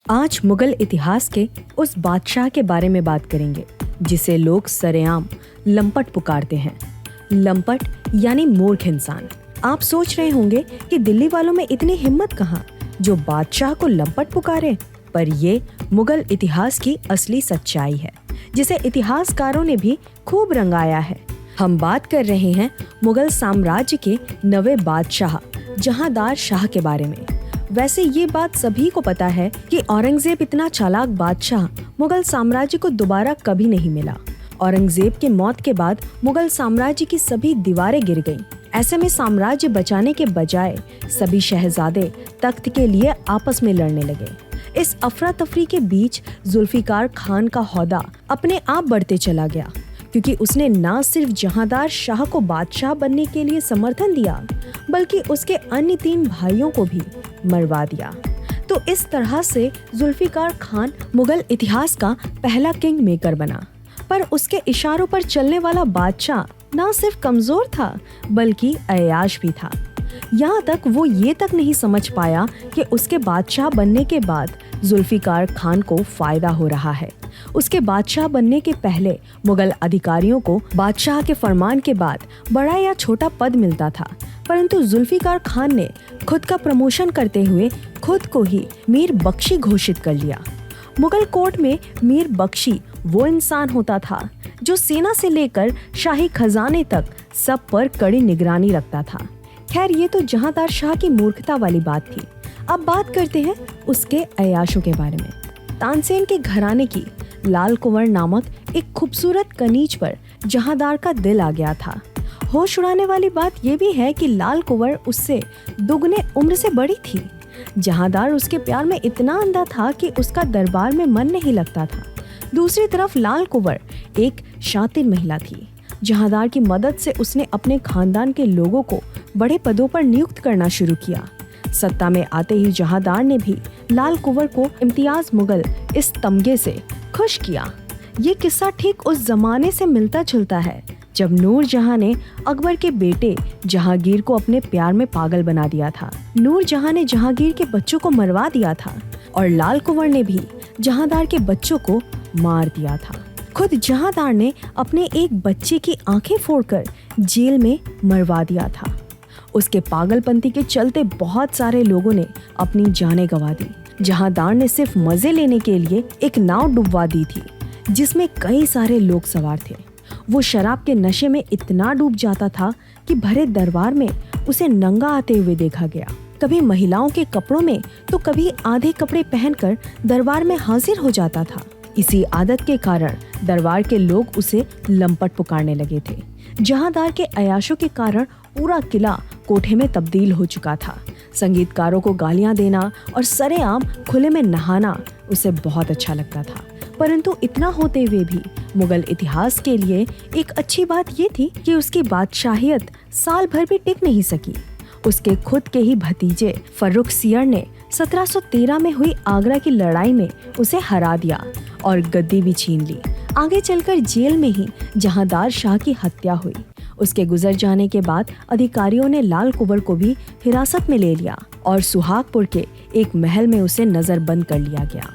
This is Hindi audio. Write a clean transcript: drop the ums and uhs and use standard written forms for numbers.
आज मुगल इतिहास के उस बादशाह के बारे में बात करेंगे जिसे लोग सरेआम लंपट पुकारते हैं। लंपट यानी मूर्ख इंसान। आप सोच रहे होंगे कि दिल्ली वालों में इतनी हिम्मत कहाँ जो बादशाह को लंपट पुकारे, पर ये मुगल इतिहास की असली सच्चाई है जिसे इतिहासकारों ने भी खूब रंगाया है। हम बात कर रहे हैं मुगल साम्राज्य के नवे बादशाह जहांदार शाह के बारे में। वैसे ये बात सभी को पता है कि औरंगजेब इतना चालाक बादशाह मुगल साम्राज्य को दोबारा कभी नहीं मिला। औरंगजेब के मौत के बाद मुगल साम्राज्य की सभी दीवारें गिर गईं। ऐसे में साम्राज्य बचाने के बजाय सभी शहजादे तख्त के लिए आपस में लड़ने लगे। इस अफरा तफरी के बीच जुल्फिकार खान का ओहदा अपने आप बढ़ते चला गया, क्योंकि उसने न सिर्फ जहांदार शाह को बादशाह बनने के लिए समर्थन दिया, बल्कि उसके अन्य 3 भाइयों को भी मरवा दिया। तो इस तरह से जुल्फिकार खान मुगल इतिहास का पहला किंग मेकर बना। पर उसके इशारों पर चलने वाला बादशाह न सिर्फ कमजोर था बल्कि अय्याश भी था। यहाँ तक वो ये तक नहीं समझ पाया कि उसके बादशाह बनने के बाद जुल्फिकार खान को फायदा हो रहा है। उसके बादशाह बनने के पहले मुगल अधिकारियों को बादशाह के फरमान के बाद बड़ा या छोटा पद मिलता था, परंतु जुल्फिकार खान ने खुद का प्रमोशन करते हुए खुद को ही मीर बख्शी घोषित कर लिया। मुगल कोर्ट में मीर बख्शी वो इंसान होता था जो सेना से लेकर शाही खजाने तक सब पर कड़ी निगरानी रखता था। खैर, ये तो जहांदार शाह की मूर्खता वाली बात थी। अब बात करते हैं उसके अय्याशों के बारे में। तानसेन के घराने की लाल कुंवर नामक एक खूबसूरत कनीज पर जहांदार का दिल आ गया था। होश उड़ाने वाली बात यह भी है कि लाल कुंवर उससे दुगने उम्र से बड़ी थी। जहांदार उसके प्यार में इतना अंधा था कि उसका दरबार में मन नहीं लगता था। दूसरी तरफ लाल कुंवर एक शातिर महिला थी। जहांदार की मदद से उसने अपने खानदान के लोगों को बड़े पदों पर नियुक्त करना शुरू किया। सत्ता में आते ही जहांदार ने भी लाल कुंवर को इम्तियाज मुगल इस तमगे से खुश किया। ये किस्सा ठीक उस जमाने से मिलता जुलता है जब नूरजहां ने अकबर के बेटे जहांगीर को अपने प्यार में पागल बना दिया था। नूरजहां ने जहांगीर के बच्चों को मरवा दिया था और लाल कुंवर ने भी जहांदार के बच्चों को मार दिया था। खुद जहांदार ने अपने एक बच्चे की आंखें फोड़कर जेल में मरवा दिया था। उसके पागलपंती के चलते बहुत सारे लोगों ने अपनी जानें गंवा दी। जहांदार ने सिर्फ मजे लेने के लिए एक नाव डुबवा दी थी जिसमें कई सारे लोग सवार थे। वो शराब के नशे में इतना डूब जाता था कि भरे दरबार में उसे नंगा आते हुए देखा गया। कभी महिलाओं के कपड़ों में तो कभी आधे कपड़े पहनकर दरबार में हाजिर हो जाता था। इसी आदत के कारण दरबार के लोग उसे लंपट पुकारने लगे थे। जहांदार के अय्याशों के कारण पूरा किला कोठे में तब्दील हो चुका था। संगीतकारों को गालियां देना और सरेआम खुले में नहाना उसे बहुत अच्छा लगता था। परंतु इतना होते हुए भी मुगल इतिहास के लिए एक अच्छी बात ये थी कि उसकी बादशाहियत साल भर भी टिक नहीं सकी। उसके खुद के ही भतीजे फर्रुखसियर ने 1713 में हुई आगरा की लड़ाई में उसे हरा दिया और गद्दी भी छीन ली। आगे चलकर जेल में ही जहांदार शाह की हत्या हुई। उसके गुजर जाने के बाद अधिकारियों ने लाल कुंवर को भी हिरासत में ले लिया और सुहागपुर के एक महल में उसे नजरबंद कर लिया गया।